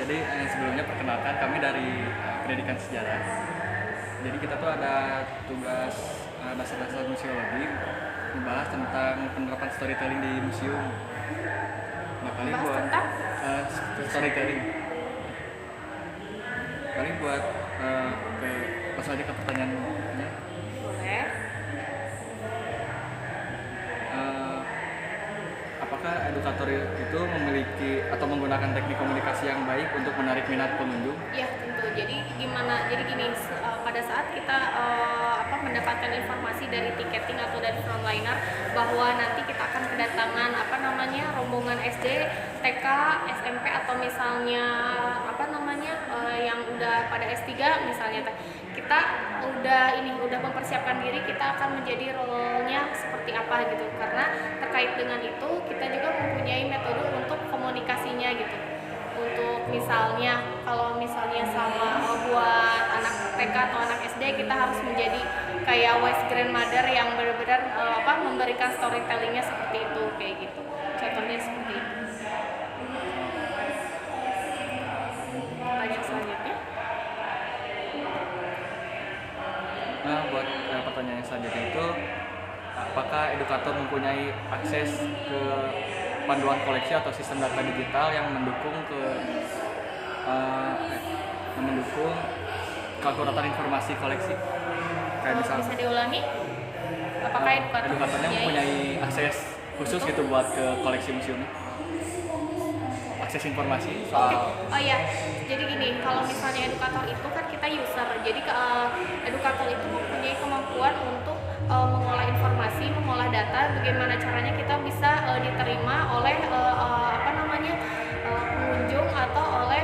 Jadi sebelumnya perkenalkan kami dari pendidikan sejarah. Jadi kita tuh ada tugas dasar-dasar museologi, membahas tentang penerapan storytelling di museum. Nah, kali Bahas buat tentang storytelling. Kali buat ke langsung aja ke pertanyaannya. boleh. Eh, apakah edukator itu memiliki atau menggunakan teknik komunikasi yang baik untuk menarik minat pengunjung? Ya tentu. Jadi gimana? Jadi gini, pada saat kita mendapatkan informasi dari tiketing atau dari frontliner bahwa nanti kita akan kedatangan rombongan SD, TK, SMP atau misalnya yang udah pada S3 misalnya, kita udah mempersiapkan diri kita akan menjadi role-nya seperti apa gitu. Karena terkait dengan itu kita juga mempunyai metode untuk komunikasinya gitu. Untuk misalnya kalau misalnya sama buat anak TK atau anak SD, kita harus menjadi kayak wise grandmother yang benar-benar memberikan storytellingnya seperti itu, kayak gitu. Contohnya seperti itu. Pertanyaan selanjutnya. Nah, buat pertanyaan selanjutnya itu, apakah edukator mempunyai akses ke panduan koleksi atau sistem data digital yang mendukung keakuratan informasi koleksi? Kayak misalnya Bisa diulangi? Apakah edukatornya mempunyai akses khusus gitu buat ke koleksi museum? Akses informasi soal Oh iya, jadi gini, kalau misalnya edukator itu kan kita user, jadi edukator itu mempunyai kemampuan untuk mengolah informasi, mengolah data, bagaimana caranya kita bisa diterima oleh pengunjung atau oleh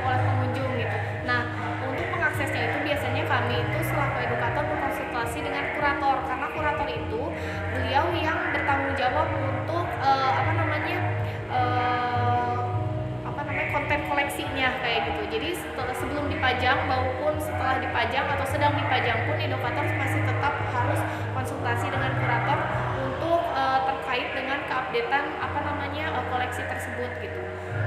pengunjung gitu. Nah, untuk mengaksesnya itu biasanya kami itu selaku edukator berkonsultasi dengan kurator, karena kurator itu beliau yang bertanggung jawab untuk konten koleksinya kayak gitu. Jadi sebelum dipajang maupun setelah dipajang atau sedang dipajang pun edukator masih tetap harus konsultasi dengan kurator untuk terkait dengan keupdatean koleksi tersebut gitu.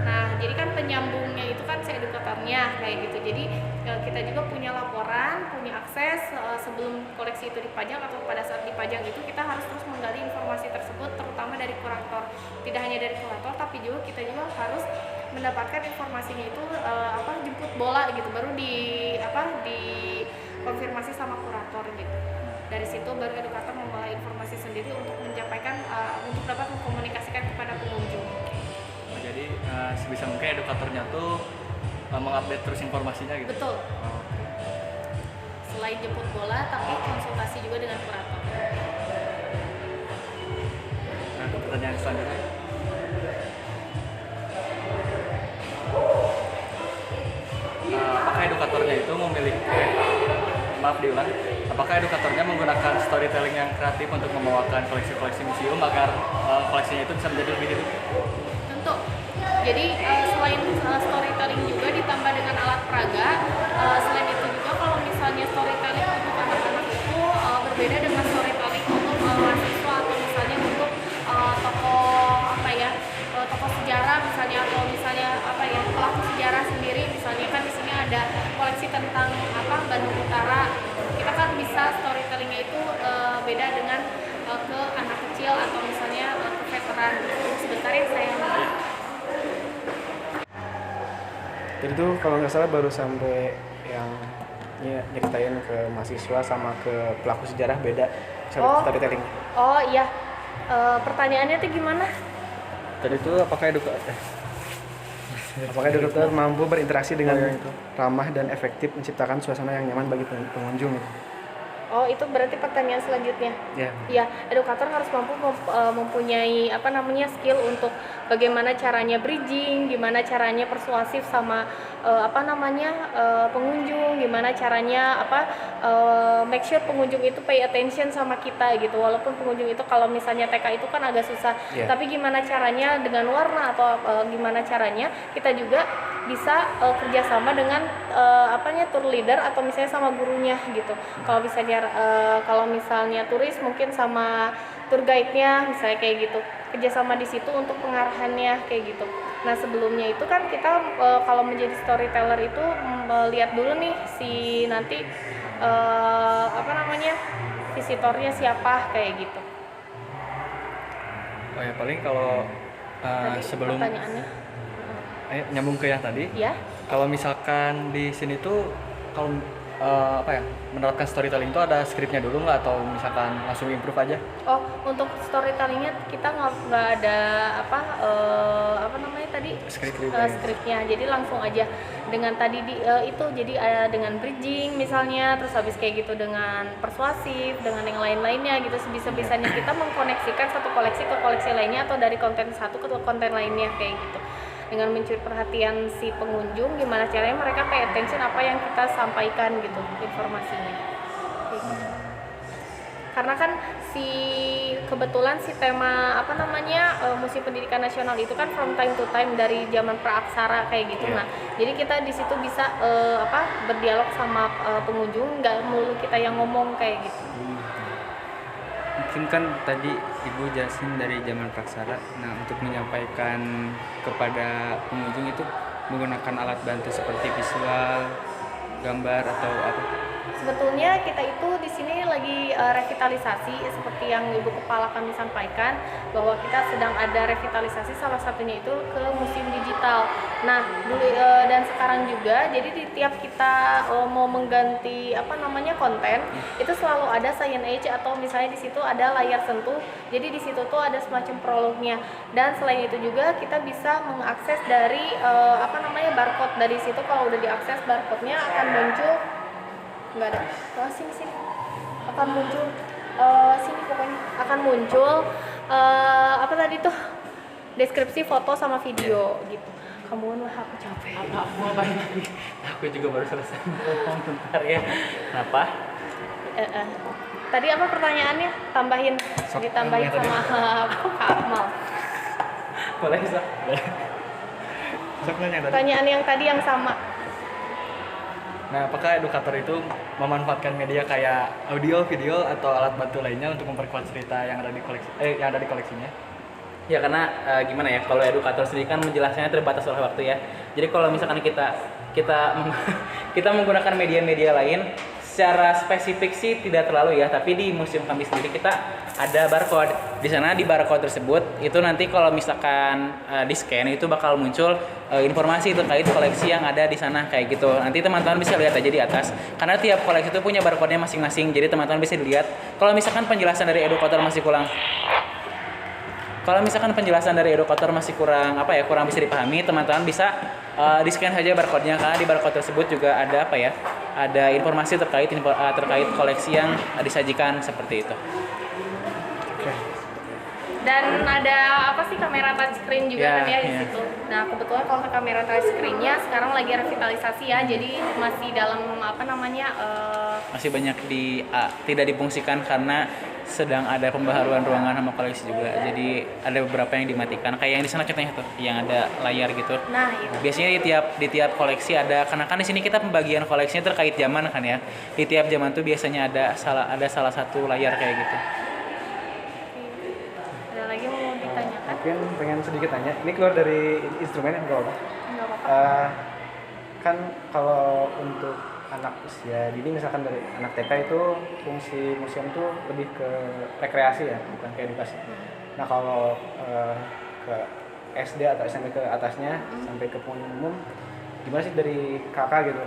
Nah, jadi kan penyambungnya itu kan si edukatornya kayak gitu. Jadi kita juga punya laporan, punya akses sebelum koleksi itu dipajang atau pada saat dipajang itu kita harus terus menggali informasi tersebut, terutama dari kurator. Tidak hanya dari kurator, tapi juga kita juga harus mendapatkan informasinya itu jemput bola gitu, baru dikonfirmasi sama kurator gitu. Dari situ baru edukator memulai informasi sendiri untuk menyampaikan untuk dapat mengkomunikasikan kepada pengunjung. jadi sebisa mungkin edukatornya tuh mengupdate terus informasinya gitu. Betul. Selain jemput bola, tapi konsultasi juga dengan kurator. Nah, ke pertanyaan selanjutnya. Apakah edukatornya itu apakah edukatornya menggunakan storytelling yang kreatif untuk membawakan koleksi-koleksi museum agar koleksinya itu bisa menjadi lebih hidup? Tentu. Jadi selain storytelling juga ditambah dengan alat peraga. Selain itu juga kalau misalnya storytelling untuk anak-anak itu berbeda dengan storytelling untuk mahasiswa atau misalnya untuk tokoh sejarah misalnya, atau misalnya pelaku sejarah sendiri. Misalnya kan di sini ada koleksi tentang Bandung Utara. Kita kan bisa storytellingnya itu beda dengan ke anak kecil atau misalnya ke veteran. Sebentar ya saya. Jadi tuh kalau nggak salah baru sampai yang nyeritain ke mahasiswa sama ke pelaku sejarah beda storytelling. Oh iya, pertanyaannya tuh gimana? Tadi itu apakah edukator mampu berinteraksi dengan ramah dan efektif menciptakan suasana yang nyaman bagi pengunjung? Oh, itu berarti pertanyaan selanjutnya. Ya, edukator harus mampu mempunyai skill untuk bagaimana caranya bridging, gimana caranya persuasif sama pengunjung, gimana caranya make sure pengunjung itu pay attention sama kita gitu. Walaupun pengunjung itu kalau misalnya TK itu kan agak susah, tapi gimana caranya dengan warna atau gimana caranya kita juga bisa kerjasama dengan tour leader atau misalnya sama gurunya gitu. Kalau misalnya turis mungkin sama tour guide-nya misalnya kayak gitu. kerjasama di situ untuk pengarahannya kayak gitu. Nah sebelumnya itu kan kita kalau menjadi storyteller itu lihat dulu nih si nanti visitornya siapa kayak gitu. Oh ya paling kalau Tadi sebelum pertanyaannya nyambung ke yang tadi, ya. kalau misalkan di sini tuh kalau menerapkan storytelling itu ada skripnya dulu nggak atau misalkan langsung improve aja? Oh, untuk storytellingnya kita nggak ada skripnya. Jadi langsung aja dengan tadi jadi ada dengan bridging misalnya, terus habis kayak gitu dengan persuasif, dengan yang lain-lainnya gitu. Sebisa-bisanya kita mengkoneksikan satu koleksi ke koleksi lainnya atau dari konten satu ke konten lainnya kayak gitu. Dengan mencuri perhatian si pengunjung, gimana caranya mereka pay attention apa yang kita sampaikan gitu informasinya. Kayak gitu. Karena kan kebetulan si tema Museum Pendidikan Nasional itu kan from time to time dari zaman praaksara kayak gitu. Nah, jadi kita di situ bisa berdialog sama pengunjung, nggak melulu kita yang ngomong kayak gitu. Mungkin kan tadi Ibu jelasin dari zaman praksara. Nah, untuk menyampaikan kepada pengunjung itu menggunakan alat bantu seperti visual, gambar atau apa? Sebetulnya kita itu di sini lagi revitalisasi seperti yang Ibu Kepala kami sampaikan bahwa kita sedang ada revitalisasi salah satunya itu ke museum digital. Nah, dan sekarang juga jadi di tiap kita mau mengganti konten itu selalu ada signage atau misalnya di situ ada layar sentuh. Jadi di situ tuh ada semacam prolognya. Dan selain itu juga kita bisa mengakses dari barcode. Dari situ kalau udah diakses barcode-nya akan muncul nggak ada sini akan muncul sini pokoknya akan muncul deskripsi foto sama video gitu. Kamu lah aku capek. Apa lagi? Aku juga baru selesai ngomong bentar ya. Kenapa? Tadi apa pertanyaannya? Ditambahin sama Kak Akmal. Boleh bisa. Pertanyaan yang tadi yang sama. Nah, apakah edukator itu memanfaatkan media kayak audio, video, atau alat bantu lainnya untuk memperkuat cerita yang ada di koleksinya? Ya karena gimana ya, kalau edukator sendiri kan menjelaskannya terbatas oleh waktu ya. Jadi kalau misalkan kita menggunakan media-media lain secara spesifik sih tidak terlalu ya, tapi di museum kami sendiri kita ada barcode. Di sana di barcode tersebut itu nanti kalau misalkan di-scan itu bakal muncul informasi terkait koleksi yang ada di sana kayak gitu. Nanti teman-teman bisa lihat aja di atas. Karena tiap koleksi itu punya barcode-nya masing-masing. Jadi teman-teman bisa dilihat. Kalau misalkan penjelasan dari edukator masih kurang kurang bisa dipahami, teman-teman bisa di-scan saja barcode-nya karena di barcode tersebut juga ada ada informasi terkait koleksi yang disajikan seperti itu. Dan ada kamera touchscreen juga kan ya di situ. Nah, kebetulan kalau kamera touchscreen-nya sekarang lagi revitalisasi ya. Jadi masih dalam masih banyak tidak difungsikan karena sedang ada pembaharuan ruangan sama koleksi juga. Jadi ada beberapa yang dimatikan. Kayak yang di sana contohnya tuh, yang ada layar gitu. Nah, itu. Biasanya di tiap koleksi ada, karena kan di sini kita pembagian koleksinya terkait zaman kan ya. Di tiap zaman tuh biasanya ada salah satu layar kayak gitu. Lagi mau ditanyakan? Mungkin pengen sedikit tanya, ini keluar dari instrumen enggak apa? Enggak apa-apa. Kan kalau untuk anak usia dini misalkan dari anak TK itu fungsi museum tuh lebih ke rekreasi ya, bukan ke edukasi. Nah kalau ke SD atau SMP ke atasnya sampai ke pengunjung umum, gimana sih dari kakak gitu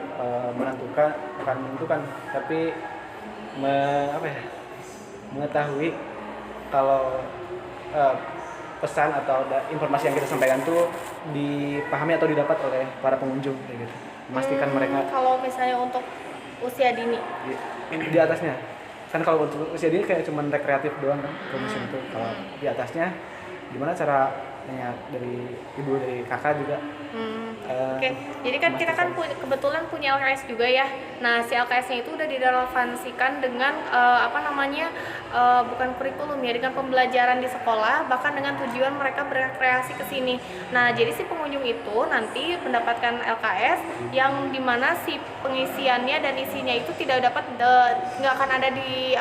menentukan tapi mengetahui kalau pesan atau informasi yang kita sampaikan tuh dipahami atau didapat oleh para pengunjung kayak gitu. Memastikan mereka kalau misalnya untuk usia dini di atasnya. Kan kalau untuk usia dini kayak cuman rekreatif doang kan ke museum itu. Kalau di atasnya gimana cara nanya dari ibu dari kakak juga. Oke, jadi kan kita kan kebetulan punya LKS juga ya. Nah, si LKS-nya itu udah direlevansikan dengan bukan kurikulum ya, dengan pembelajaran di sekolah, bahkan dengan tujuan mereka berekreasi ke sini. Nah, jadi si pengunjung itu nanti mendapatkan LKS yang dimana si pengisiannya dan isinya itu tidak dapat nggak akan ada di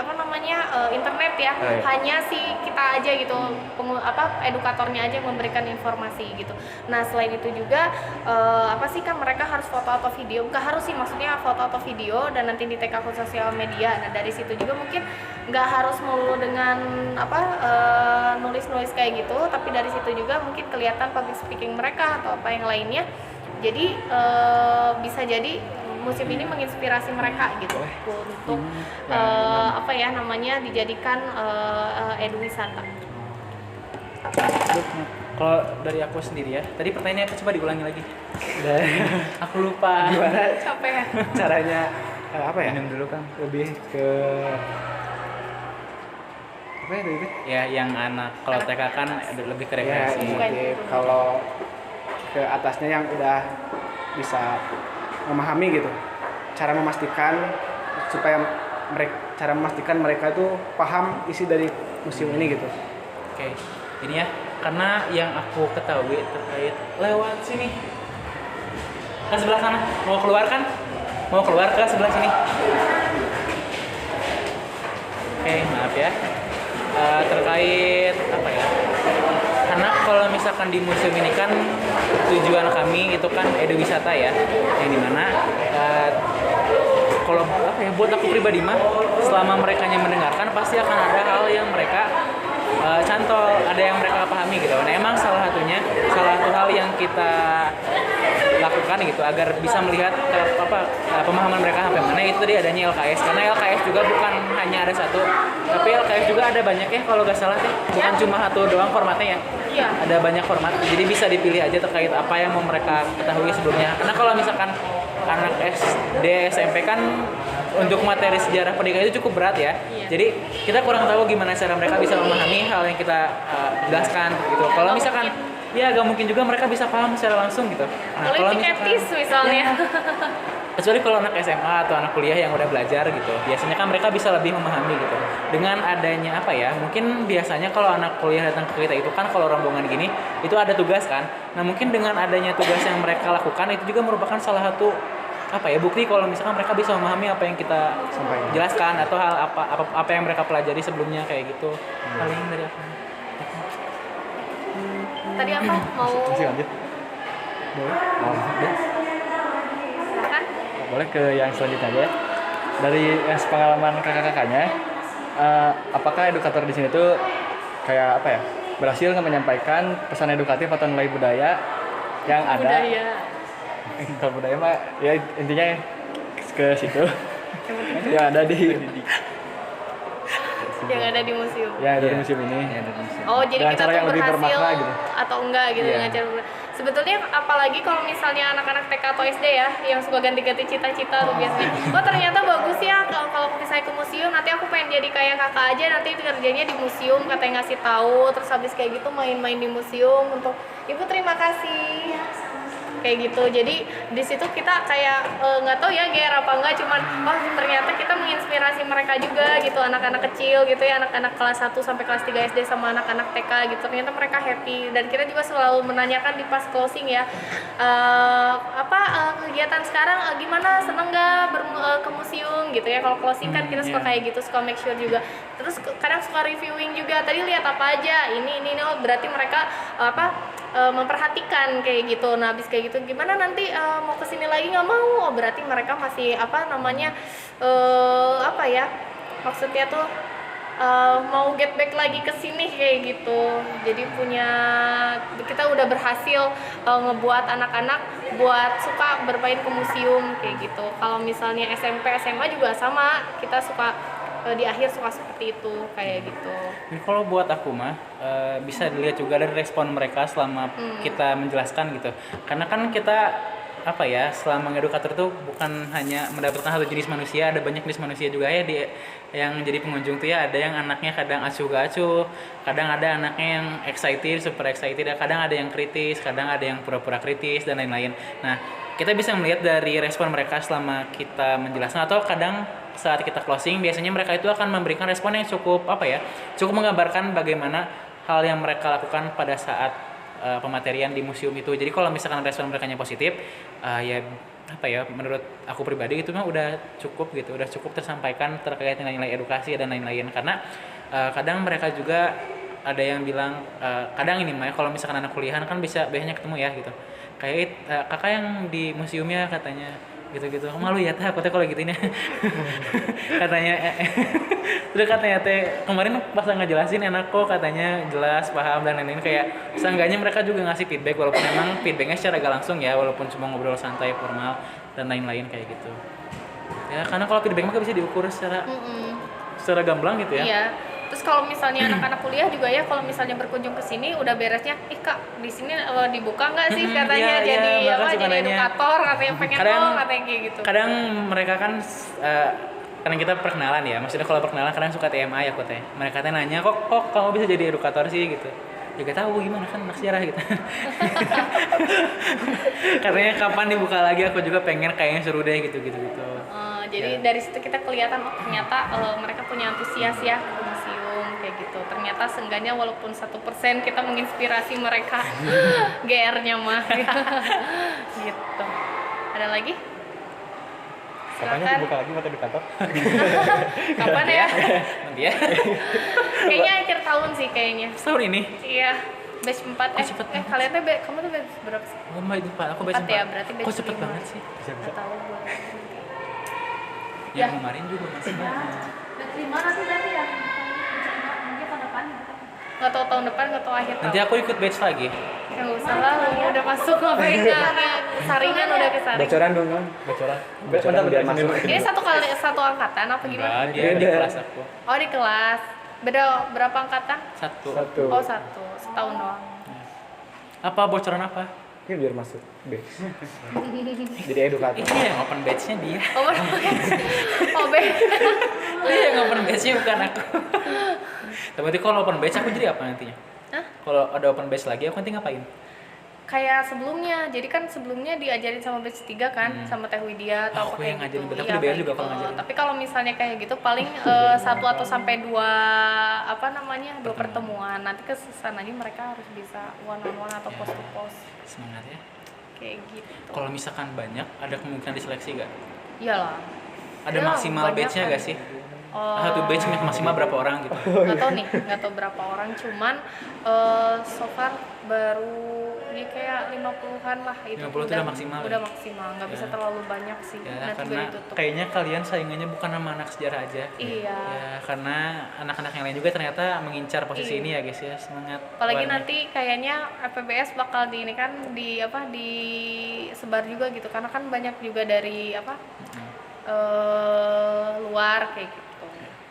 internet ya. Hanya si kita aja gitu, edukatornya aja yang memberikan informasi gitu. Nah, selain itu juga kan mereka harus foto atau video, nggak harus sih, maksudnya foto atau video dan nanti di tag akun sosial media. Nah, dari situ juga mungkin nggak harus melulu dengan nulis-nulis kayak gitu, tapi dari situ juga mungkin kelihatan public speaking mereka atau apa yang lainnya. Jadi bisa jadi museum ini menginspirasi mereka gitu untuk dijadikan eduwisata. Kalau dari aku sendiri ya, tadi pertanyaannya apa, coba diulangi lagi. Aku lupa. Gimana Capek ya? caranya Minum dulu kan. lebih ke apa ya tadi? Ya, yang anak kalau TK kan lebih ke Ya, rekreasi. kalau ke atasnya yang udah bisa memahami gitu, cara memastikan mereka itu paham isi dari museum ini gitu. Oke, ini ya, karena yang aku ketahui terkait lewat sini ke sebelah sana, mau keluar ke sebelah sini. Oke, maaf ya. Terkait apa ya? Karena kalau misalkan di museum ini kan tujuan kami itu kan eduwisata ya, yang dimana kalau buat aku pribadi mah selama mereka mendengarkan pasti akan ada hal yang mereka cantol, ada yang mereka pahami gitu. Nah, emang salah satu hal yang kita lakukan gitu agar bisa melihat pemahaman mereka sampai mana, itu tadi adanya LKS. Karena LKS juga bukan hanya ada satu, tapi LKS juga ada banyak ya, kalau nggak salah bukan cuma satu doang formatnya ya. Iya. Ada banyak format, jadi bisa dipilih aja terkait apa yang mau mereka ketahui sebelumnya. Karena kalau misalkan anak SD, SMP kan untuk materi sejarah pendidikan itu cukup berat ya. Iya. Jadi kita kurang tahu gimana cara mereka bisa memahami hal yang kita jelaskan gitu. Kalau misalkan ya agak mungkin juga mereka bisa paham secara langsung gitu. Nah, kalau Politik misalnya. kecuali kalau anak SMA atau anak kuliah yang udah belajar gitu, biasanya kan mereka bisa lebih memahami gitu. Dengan adanya mungkin biasanya kalau anak kuliah datang ke kita itu kan kalau rombongan gini, itu ada tugas kan. Nah, mungkin dengan adanya tugas yang mereka lakukan itu juga merupakan salah satu bukti kalau misalkan mereka bisa memahami apa yang kita jelaskan atau hal apa yang mereka pelajari sebelumnya kayak gitu. Paling dari aku. Tadi apa? Masih lanjut? Boleh? Silakan. Boleh ke yang selanjutnya aja ya. Dari yang pengalaman kakak-kakaknya, apakah edukator di sini tuh kayak berhasil menyampaikan pesan edukatif atau nilai budaya yang ada? Kalau budaya mah ya intinya ke situ yang ada di museum. Yang ada di museum ini. Oh, jadi dengan kita cara tuh yang lebih berhasil bermakna gitu. atau enggak gitu dengan cara sebetulnya apalagi kalau misalnya anak-anak TK atau SD ya yang suka ganti-ganti cita-cita tuh biasanya. Oh, ternyata bagus ya kalau misalnya ke museum, nanti aku pengen jadi kayak kakak aja, nanti kerjanya di museum, katanya ngasih tahu, terus habis kayak gitu main-main di museum untuk ibu terima kasih. Kayak gitu, jadi di situ kita kayak nggak tahu ya GR apa enggak, cuman ternyata kita menginspirasi mereka juga gitu, anak-anak kecil gitu ya, anak-anak kelas 1 sampai kelas 3 SD sama anak-anak TK gitu, ternyata mereka happy. Dan kita juga selalu menanyakan di pas closing ya, kegiatan sekarang gimana, seneng nggak ke museum gitu ya. Kalau closing kan kita suka kayak gitu, suka make sure juga, terus kadang suka reviewing juga, tadi lihat apa aja, ini oh berarti mereka memperhatikan kayak gitu. Nah, habis kayak gitu gimana nanti mau kesini lagi, nggak mau, oh berarti mereka masih maksudnya tuh mau get back lagi ke sini kayak gitu. Jadi kita udah berhasil ngebuat anak-anak buat suka bermain ke museum kayak gitu. Kalau misalnya SMP SMA juga sama, kita suka di akhir suka seperti itu kayak gitu. Jadi kalau buat aku mah bisa dilihat juga dari respon mereka selama kita menjelaskan gitu. Karena kan kita apa ya, selama edukator tuh bukan hanya mendapatkan satu jenis manusia, ada banyak jenis manusia juga ya di yang jadi pengunjung tuh ya. Ada yang anaknya kadang acuh gak acuh, kadang ada anaknya yang excited, super excited, kadang ada yang kritis, kadang ada yang pura-pura kritis dan lain-lain. Nah, kita bisa melihat dari respon mereka selama kita menjelaskan, atau kadang saat kita closing biasanya mereka itu akan memberikan respon yang cukup apa ya, cukup menggambarkan bagaimana hal yang mereka lakukan pada saat pematerian di museum itu. Jadi kalau misalkan respon mereka positif, ya apa ya, menurut aku pribadi itu mah udah cukup gitu, udah cukup tersampaikan terkait nilai-nilai edukasi dan lain-lain. Karena kadang mereka juga ada yang bilang, kadang ini mah kalau misalkan anak kuliahan kan biasanya ketemu ya gitu, kayak kakak yang di museumnya katanya gitu-gitu, malu ya teh aku teh kalau gitunya katanya udah katanya teh kemarin pas ngejelasin enak kok katanya, jelas paham dan lain-lain. Kayak seenggaknya mereka juga ngasih feedback walaupun emang feedbacknya secara gak langsung ya, walaupun cuma ngobrol santai formal dan lain-lain kayak gitu ya. Karena kalau feedback mah bisa diukur secara gamblang gitu ya. Iya. Terus kalau misalnya anak-anak kuliah juga ya, kalau misalnya berkunjung ke sini udah beresnya, kak di sini dibuka nggak sih katanya, iya, jadi edukator katanya, pengen dong katanya kayak gitu. Kadang mereka kan karena kita perkenalan ya, maksudnya kalau perkenalan kadang suka TMA ya kok teh. Mereka teh nanya kok kamu bisa jadi edukator sih gitu. Ya gak tahu gimana kan anak sejarah gitu. Katanya kapan dibuka lagi, aku juga pengen kayaknya seru deh gitu. Jadi dari situ kita kelihatan ternyata mereka punya antusias ya ke museum kayak gitu. Ternyata seenggaknya walaupun 1% kita menginspirasi mereka. GR-nya mah gitu. Ada lagi? Kapannya dibuka lagi buat edukator? Kapan ya? Nanti ya. Kayaknya akhir tahun sih kayaknya. Tahun ini. Iya. Batch 4 cepet kalian tuh kamu tuh batch berapa sih? Oh my god, aku baca 4 ya, berarti batch kok cepet 5. banget sih. Nggak tahu gue. Yang kemarin juga masih banyak. Batch 5 nanti berarti ya? Mungkin tahun depan. Nggak tahu tahun depan, nggak tahu akhir tahun. Nanti aku ikut batch lagi. Nggak usah lah, lu udah masuk ngapain nggak? Saringan udah kesaring. Bocoran dong, non. Bocoran biar masuk. Ini satu angkatan apa gimana? Enggak, dia di kelas aku. Oh di kelas. Beda berapa angkatan? Satu. Oh satu, setahun doang. Apa bocoran apa? Ini biar masuk batch. Jadi edukator. Ini yang open batch-nya dia. Oh beda. Dia yang open batch-nya bukan aku. Tapi kalau open batch aku jadi apa nantinya? Hah? Kalau ada open batch lagi aku nanti ngapain? Kayak sebelumnya, jadi kan sebelumnya diajarin sama batch 3 kan, sama Teh Widya atau Aku apa yang kayak ngajarin, gitu. berarti aku Iya, dibayar kayak juga kalau gitu. ngajarin. Tapi kalau misalnya kayak gitu paling 1 atau sampai 2 apa namanya, 2 pertemuan. Nanti ke sananya mereka harus bisa one on one atau post to post. Semangat ya. Kayak gitu. Kalau misalkan banyak, ada kemungkinan diseleksi gak? Iyalah. Ada Ya, maksimal banyak batch-nya kan. gak sih? Satu batch maksimal berapa orang gitu? Nggak tahu berapa orang, cuman so far baru ya kayak 50-an lah itu. 50 itu udah maksimal Udah ya? maksimal, nggak bisa Ya. terlalu banyak sih. Ya, Nanti karena juga ditutup. kayaknya kalian saingannya bukan sama anak sejarah aja. Iya. Ya, karena anak-anak yang lain juga ternyata mengincar posisi Iya. ini ya guys ya, semangat. Apalagi Warna. nanti kayaknya FPBS bakal di ini kan disebar juga gitu, karena kan banyak juga dari luar kayak gitu.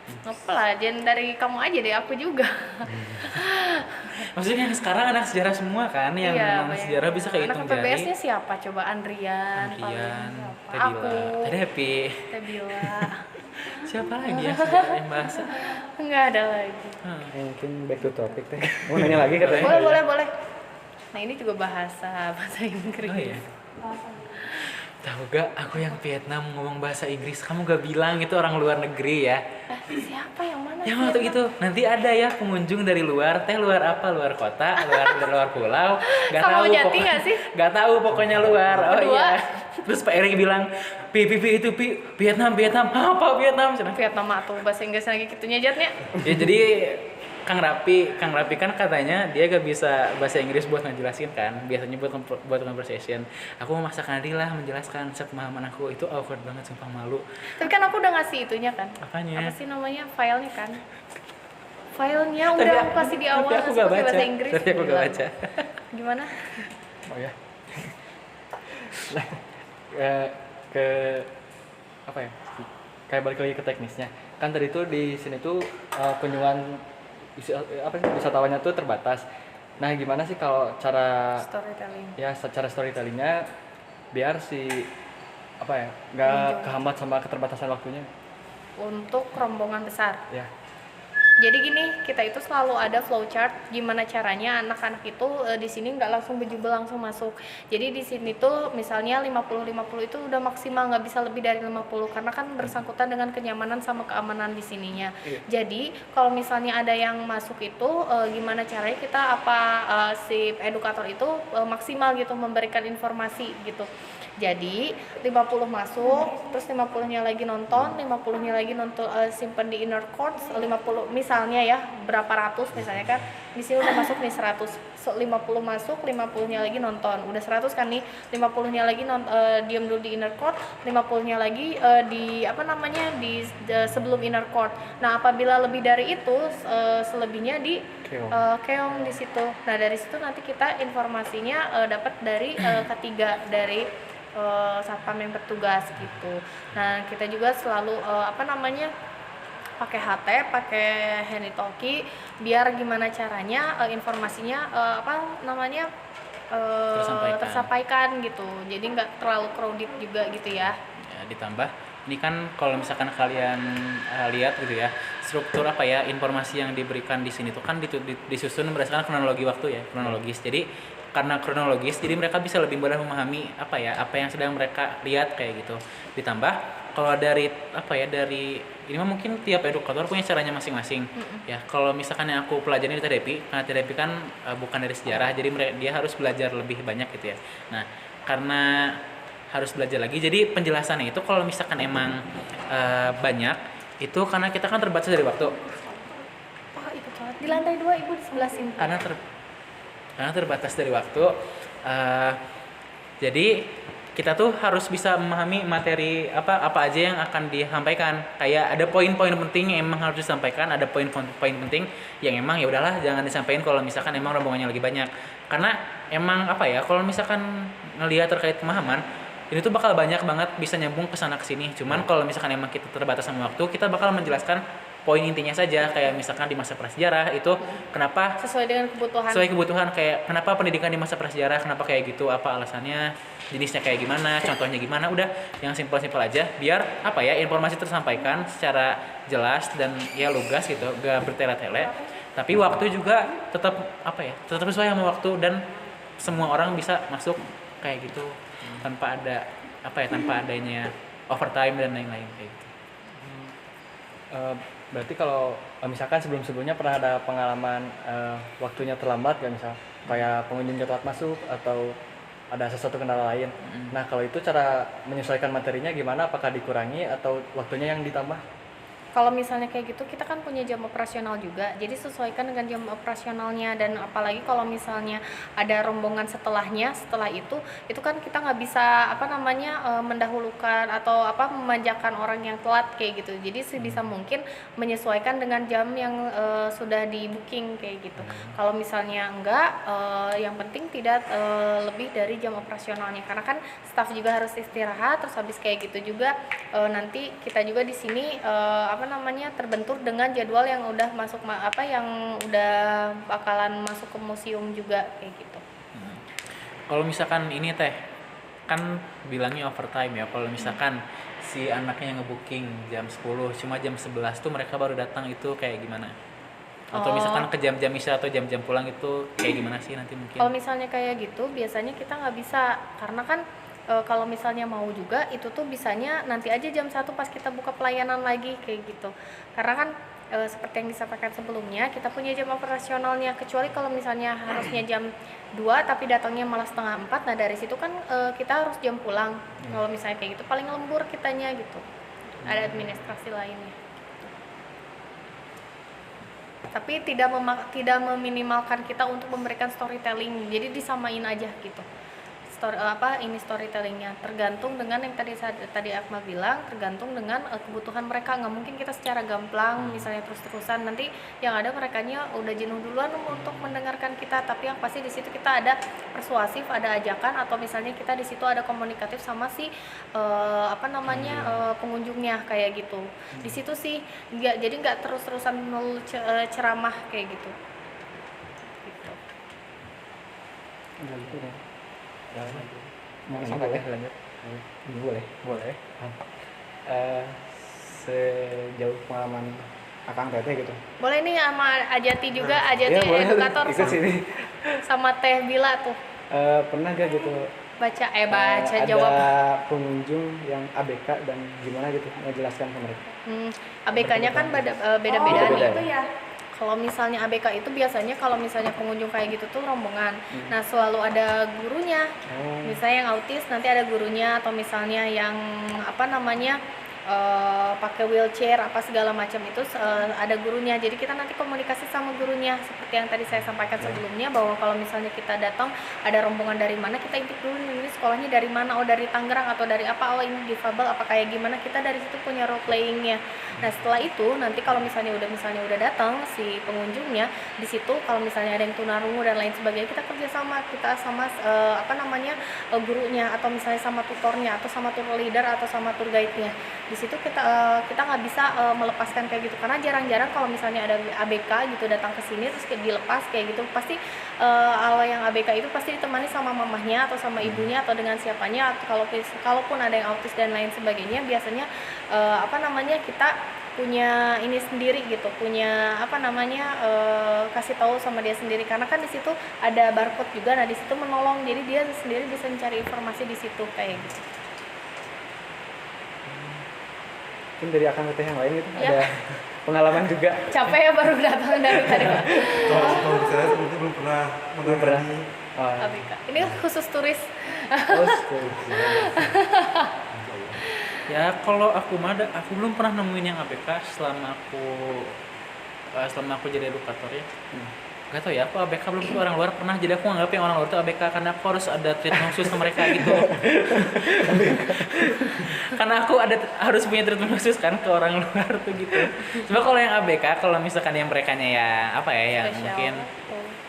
Ngapalah, jangan dari kamu aja deh, aku juga. Maksudnya yang sekarang anak sejarah semua kan, yang Iya, memang banyak. sejarah bisa kehitung Anak jari. FPBS-nya siapa? Coba Andrian, Andrian, paling siapa? Teh Aku, Bila, Teh Depi. Teh Bila. Siapa lagi yang sejarah yang bahasa? Nggak ada lagi. Mungkin back to topic teh. Mau nanya lagi katanya. Boleh. Nah ini juga bahasa Inggris. Oh iya. Tahu gak, aku yang Vietnam ngomong bahasa Inggris, kamu gak bilang itu orang luar negeri ya? Siapa yang mana? Yang waktu itu nanti ada ya pengunjung dari luar, luar apa? Luar kota, luar pulau, gak Sama tahu Jati pokoknya. nggak sih? Gak tahu pokoknya luar. Oh Berdua? iya. Terus Pak Eri bilang, itu Vietnam, apa Vietnam? Cina. Vietnam atau bahasa Inggris lagi gitunya Jatnya. Ya jadi Kang Rapi kan katanya dia gak bisa bahasa Inggris buat ngejelasin kan, biasanya buat conversation. Aku memaksakan diri lah menjelaskan sepemahaman aku, itu awkward banget, sumpah malu. Tapi kan aku udah ngasih itunya kan. Apanya? Apa sih namanya? Filenya kan. Filenya Tapi udah aku kasih di awal. Tapi aku langsung gak pakai baca. bahasa Inggris. Tapi aku gak Gila. baca. Gimana? Oh ya. ke apa ya, kayak balik lagi ke teknisnya kan. Tadi tuh di sini tuh kunjungan wisatawannya tuh terbatas. Nah gimana sih kalau cara Storytelling. ya secara storytellingnya biar si apa ya nggak kehambat sama keterbatasan waktunya Untuk rombongan besar. ya. Jadi gini, kita itu selalu ada flowchart gimana caranya anak-anak itu di sini nggak langsung bejubel langsung masuk. Jadi di sini tuh misalnya 50-50 itu udah maksimal, nggak bisa lebih dari 50 karena kan bersangkutan dengan kenyamanan sama keamanan di sininya. Jadi kalau misalnya ada yang masuk itu gimana caranya kita si edukator itu maksimal gitu memberikan informasi gitu. Jadi 50 masuk, terus 50-nya lagi nonton, 50-nya lagi nonton simpen di inner court, 50 misalnya ya, berapa ratus misalnya kan. Di sini udah masuk nih 100. 50 masuk, 50-nya lagi nonton. Udah 100 kan nih, 50-nya lagi diam dulu di inner court, 50-nya lagi di sebelum inner court. Nah, apabila lebih dari itu selebihnya di keong di situ. Nah, dari situ nanti kita informasinya dapat dari ketiga dari satpam yang bertugas gitu. Nah, kita juga selalu pakai HT, pakai handy talkie biar gimana caranya informasinya tersampaikan gitu. Jadi nggak terlalu crowded juga gitu ya. Ya, ditambah ini kan kalau misalkan kalian lihat gitu ya, struktur informasi yang diberikan di sini tuh kan disusun berdasarkan kronologi waktu ya, kronologis. Jadi karena kronologis jadi mereka bisa lebih mudah memahami apa yang sedang mereka lihat kayak gitu. Ditambah kalau dari ini mah mungkin tiap edukator punya caranya masing-masing. Ya, kalau misalkan yang aku pelajari di TDP, karena TDP kan bukan dari sejarah, jadi dia harus belajar lebih banyak gitu ya. Nah, karena harus belajar lagi, jadi penjelasannya itu kalau misalkan emang banyak itu karena kita kan terbatas dari waktu. Ikut sholat di lantai 2, ibu di sebelah sini. Karena terbatas dari waktu, jadi kita tuh harus bisa memahami materi apa aja yang akan disampaikan. Kayak ada poin-poin penting yang emang harus disampaikan, ada poin-poin penting yang emang ya udahlah jangan disampaikan kalau misalkan emang rombongannya lagi banyak. Karena emang kalau misalkan ngelihat terkait pemahaman ini tuh bakal banyak banget bisa nyambung ke sana ke sini. Cuman kalau misalkan emang kita terbatas sama waktu, kita bakal menjelaskan poin intinya saja, kayak misalkan di masa prasejarah itu kenapa sesuai dengan kebutuhan, kayak kenapa pendidikan di masa prasejarah, kenapa kayak gitu, apa alasannya, jenisnya kayak gimana, contohnya gimana, udah yang simpel-simpel aja biar informasi tersampaikan secara jelas dan ya lugas gitu, gak bertele-tele, tapi waktu juga tetap sesuai sama waktu dan semua orang bisa masuk kayak gitu tanpa adanya overtime dan lain-lain kayak gitu. Berarti kalau misalkan sebelum-sebelumnya pernah ada pengalaman waktunya terlambat misal kayak pengunjung telat masuk atau ada sesuatu kendala lain. Nah, kalau itu cara menyesuaikan materinya gimana? Apakah dikurangi atau waktunya yang ditambah? Kalau misalnya kayak gitu, kita kan punya jam operasional juga, jadi sesuaikan dengan jam operasionalnya. Dan apalagi kalau misalnya ada rombongan setelah itu kan kita nggak bisa mendahulukan atau memanjakan orang yang telat kayak gitu. Jadi sebisa mungkin menyesuaikan dengan jam yang sudah di booking kayak gitu. Kalau misalnya enggak, yang penting tidak lebih dari jam operasionalnya, karena kan staff juga harus istirahat. Terus habis kayak gitu juga nanti kita juga di sini terbentur dengan jadwal yang udah masuk yang udah bakalan masuk ke museum juga kayak gitu. Kalau misalkan ini kan bilangnya overtime ya, kalau misalkan si anaknya ngebooking jam 10 cuma jam 11 tuh mereka baru datang, itu kayak gimana? Atau misalkan ke jam-jam istirahat atau jam-jam pulang itu kayak gimana sih nanti mungkin? Kalau misalnya kayak gitu biasanya kita nggak bisa, karena kan kalau misalnya mau juga itu tuh bisanya nanti aja jam 1 pas kita buka pelayanan lagi kayak gitu. Karena kan seperti yang disampaikan sebelumnya, kita punya jam operasionalnya, kecuali kalau misalnya harusnya jam 2 tapi datangnya malah setengah 4. Nah, dari situ kan kita harus jam pulang. Kalau misalnya kayak gitu paling lembur kitanya gitu. Ada administrasi lainnya. Tapi tidak meminimalkan kita untuk memberikan storytelling. Jadi disamain aja gitu. Storytellingnya tergantung dengan yang tadi Akmal bilang, tergantung dengan kebutuhan mereka. Nggak mungkin kita secara gamblang misalnya terus-terusan, nanti yang ada merekanya udah jenuh duluan untuk mendengarkan kita. Tapi yang pasti di situ kita ada persuasif, ada ajakan, atau misalnya kita di situ ada komunikatif sama si pengunjungnya kayak gitu. Di situ sih jadi nggak terus-terusan ceramah kayak gitu. mau ini Sok boleh aja, lanjut. ini boleh Boleh. sejauh pengalaman akang teteh gitu. Boleh nih sama Ajati juga, Ajati Ya, boleh. edukator Ikut sini. sama Teh Bila tuh. Pernah gak gitu Baca ada jawab. pengunjung yang ABK dan gimana gitu menjelaskan ke mereka? ABK-nya kan beda-beda beda-beda nih. ya? Kalau misalnya ABK itu biasanya kalau misalnya pengunjung kayak gitu tuh rombongan. Nah, selalu ada gurunya. Oh. Misalnya yang autis nanti ada gurunya, atau misalnya yang apa namanya pakai wheelchair apa segala macam itu ada gurunya. Jadi kita nanti komunikasi sama gurunya seperti yang tadi saya sampaikan sebelumnya, bahwa kalau misalnya kita datang ada rombongan dari mana, kita intip dulu ini sekolahnya dari mana, oh dari Tangerang atau dari apa, oh ini difabel apa kayak gimana, kita dari situ punya role playingnya. Nah setelah itu nanti kalau misalnya udah datang si pengunjungnya, di situ kalau misalnya ada yang tunarungu dan lain sebagainya, kita kerjasama sama gurunya, atau misalnya sama tutornya, atau sama tour leader, atau sama tour guide-nya. Di situ kita nggak bisa melepaskan kayak gitu, karena jarang-jarang kalau misalnya ada ABK gitu datang ke sini terus dilepas kayak gitu, pasti kalau yang ABK itu pasti ditemani sama mamahnya atau sama ibunya atau dengan siapanya, atau kalaupun ada yang autis dan lain sebagainya, biasanya kita punya ini sendiri gitu, punya kasih tahu sama dia sendiri, karena kan di situ ada barcode juga. Nah di situ menolong, jadi dia sendiri bisa mencari informasi di situ kayak gitu. Mungkin dari akang teteh yang lain gitu Ya. ada pengalaman juga. Capek ya baru datang dari tadi Pak. Kalau saya seperti belum pernah mengalami ABK. Ini khusus turis. Ya kalau aku aku belum pernah nemuin yang ABK selama aku jadi edukator ya. Gak tau ya, aku ABK belum tuh orang luar pernah, jadi aku nganggap yang orang luar itu ABK karena aku harus ada treatment khusus ke mereka gitu. Karena aku harus punya treatment khusus kan ke orang luar tuh gitu. Cuma kalau yang ABK, kalau misalkan yang merekanya ya yang Spesial. mungkin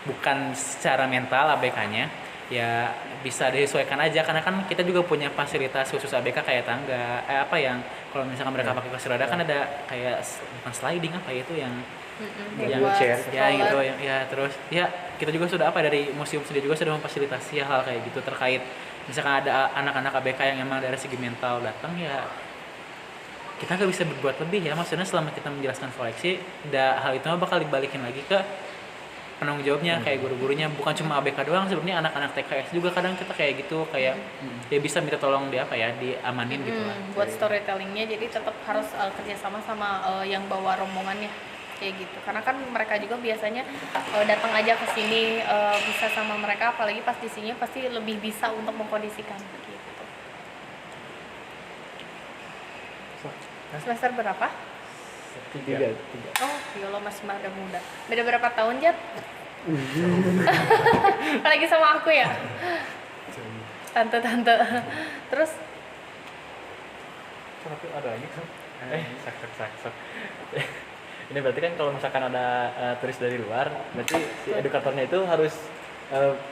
bukan secara mental ABK-nya, ya bisa disesuaikan aja, karena kan kita juga punya fasilitas khusus ABK kayak tangga, yang kalau misalkan mereka pakai kursi roda kan ada kayak bukan sliding itu yang Yang wheelchair. ya gitu ya terus ya kita juga sudah dari museum sendiri juga sudah memfasilitasi hal kayak gitu terkait misalkan ada anak-anak ABK yang emang dari segi mental datang, ya kita nggak bisa berbuat lebih ya, maksudnya selama kita menjelaskan koleksi hal itu bakal dibalikin lagi ke penanggung jawabnya kayak guru-gurunya, bukan cuma ABK doang, sebenarnya anak-anak TKS juga kadang kita kayak gitu, kayak dia bisa minta tolong diamanin gitu lah. Buat storytellingnya, jadi tetap harus kerjasama sama yang bawa rombongannya kayak gitu, karena kan mereka juga biasanya datang aja ke sini, bisa sama mereka, apalagi pas di sini pasti lebih bisa untuk mengkondisikan gitu. Semester berapa? Tiga. Oh, ya Allah, masih muda. Beda berapa tahun, Jat? Apalagi sama aku ya? Tante. Terus? Tapi ada lagi kan? Sak. Ini berarti kan kalau misalkan ada turis dari luar, berarti si edukatornya itu harus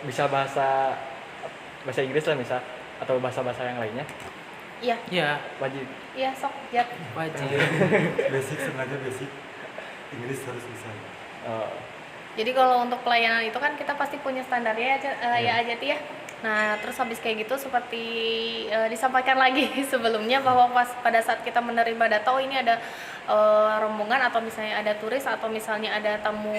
bisa bahasa Inggris lah misal, atau bahasa-bahasa yang lainnya. Iya. Ya Wajib. Iya, sok, Jat. wajib. sengaja basic Inggris harus bisa. Jadi kalau untuk pelayanan itu kan kita pasti punya standarnya ya Ajati ya. Nah terus habis kayak gitu seperti disampaikan lagi sebelumnya, bahwa pada saat kita menerima data, ini ada rombongan atau misalnya ada turis atau misalnya ada tamu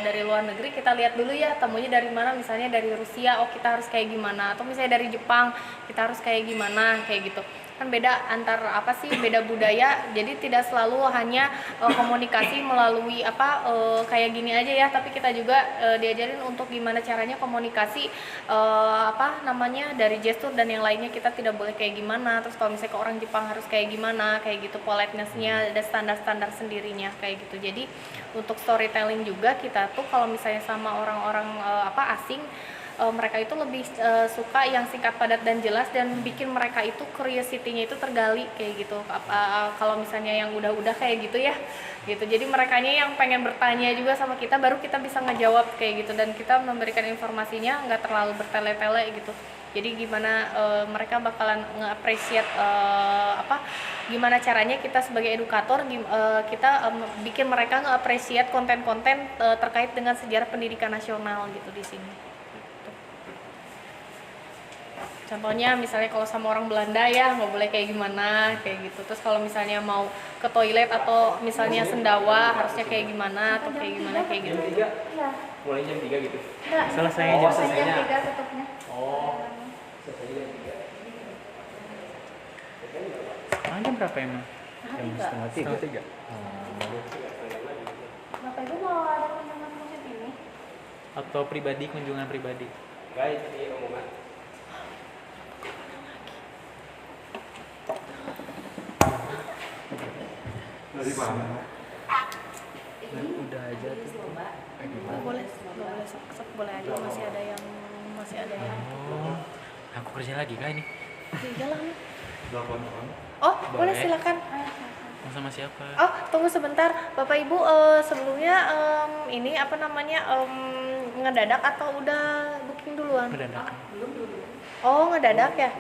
dari luar negeri, kita lihat dulu ya tamunya dari mana, misalnya dari Rusia, oh kita harus kayak gimana, atau misalnya dari Jepang kita harus kayak gimana kayak gitu. Kan beda beda budaya, jadi tidak selalu hanya komunikasi melalui kayak gini aja ya, tapi kita juga diajarin untuk gimana caranya komunikasi dari gestur dan yang lainnya, kita tidak boleh kayak gimana, terus kalau misalnya ke orang Jepang harus kayak gimana kayak gitu, politeness-nya ada standar-standar sendirinya kayak gitu. Jadi untuk storytelling juga kita tuh kalau misalnya sama orang-orang asing, mereka itu lebih suka yang singkat, padat dan jelas, dan bikin mereka itu curiosity-nya itu tergali kayak gitu. Kalau misalnya yang udah kayak gitu ya gitu, jadi merekanya yang pengen bertanya juga sama kita, baru kita bisa ngejawab kayak gitu, dan kita memberikan informasinya nggak terlalu bertele-tele gitu. Jadi gimana mereka bakalan nge-appreciate gimana caranya kita sebagai edukator kita bikin mereka nge-appreciate konten-konten terkait dengan sejarah pendidikan nasional gitu di sini. contohnya misalnya kalau sama orang Belanda ya nggak boleh kayak gimana kayak gitu. Terus kalau misalnya mau ke toilet atau misalnya sendawa harusnya kayak gimana atau kayak gimana kayak gitu. Iya. Mulai jam 3 gitu. Enggak. Selesainya jam selesainya. Jam 3 tutupnya. Oh. Sekarang jam berapa emang? Jam setengah tiga. Bapak Ibu mau ada kunjungan musim ini? Atau pribadi, kunjungan pribadi? Guys, ini omongan. Dari mana? Udah aja tuh. Nggak boleh sok boleh aja masih ada yang Oh, aku kerja lagi kah ini? iya lah nih. 8 orang. Oh boleh Boleh. silakan. Mau sama siapa? Oh tunggu sebentar Bapak Ibu sebelumnya ini apa namanya ngedadak atau udah booking duluan? Mendadak. Oh ngedadak ya.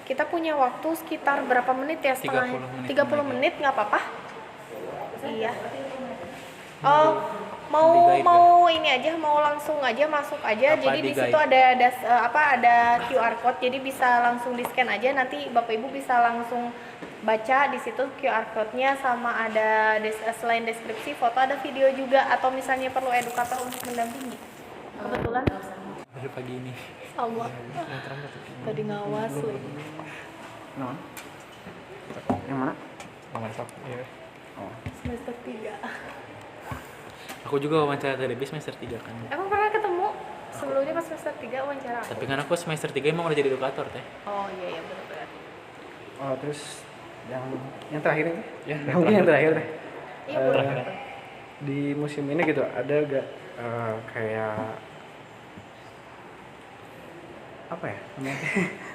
Kita punya waktu sekitar berapa menit ya 30 menit. 30 menit nggak apa-apa? Iya. Oh mau Di guide mau ini aja mau langsung aja masuk aja. Apa Jadi di di situ guide? ada QR code. Jadi bisa langsung di scan aja. Nanti Bapak Ibu bisa langsung baca di situ QR code-nya sama ada selain deskripsi foto ada video juga atau misalnya perlu edukator untuk mendampingi. Kebetulan Baru pagi ini. Allah tadi ngawas loh. Non? Yang mana? Mantap. Iya. Oh. Semester 3. Aku juga wawancara tadi semester 3 kan. Emang pernah ketemu sebelumnya pas semester 3 wawancara? Tapi kan aku semester 3 emang udah jadi edukator teh. Oh iya benar-benar. Oh, terus yang terakhir ini? Ya, Mungkin yang terakhir deh. Iya Eh, boleh. Di museum ini gitu ada gak kayak apa ya namanya?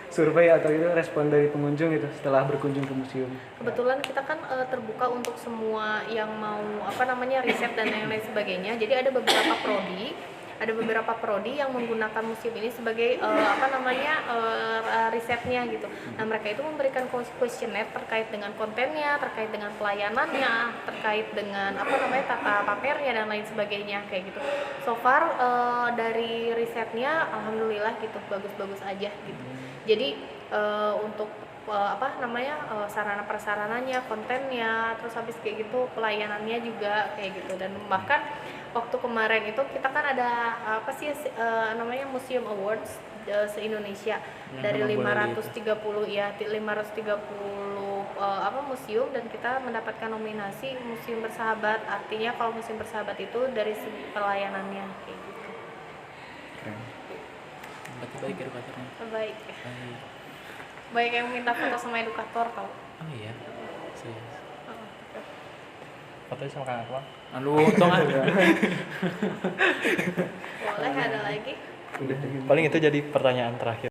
Survei atau itu respon dari pengunjung gitu setelah berkunjung ke museum? Kebetulan kita kan terbuka untuk semua yang mau apa namanya riset dan yang lain sebagainya. Jadi ada beberapa prodi yang menggunakan museum ini sebagai apa namanya risetnya gitu. Nah mereka itu memberikan kuesioner terkait dengan kontennya, terkait dengan pelayanannya, terkait dengan apa namanya tata papernya dan lain sebagainya kayak gitu. So far dari risetnya alhamdulillah gitu bagus-bagus aja gitu. Jadi untuk apa namanya sarana prasarananya, kontennya, terus habis kayak gitu pelayanannya juga kayak gitu. Dan bahkan waktu kemarin itu kita kan ada apa sih namanya Museum Awards se-Indonesia dari 530 ya 530 apa museum dan kita mendapatkan nominasi museum bersahabat. Artinya kalau museum bersahabat itu dari segi pelayanannya kayak gitu. Berarti baik edukatornya. Baik. Baik. Baik yang minta foto sama edukator tau. Oh iya. Serius. Fotonya sama Kang Akmal. Aduh, untung ah. Boleh ada lagi? Paling itu jadi pertanyaan terakhir.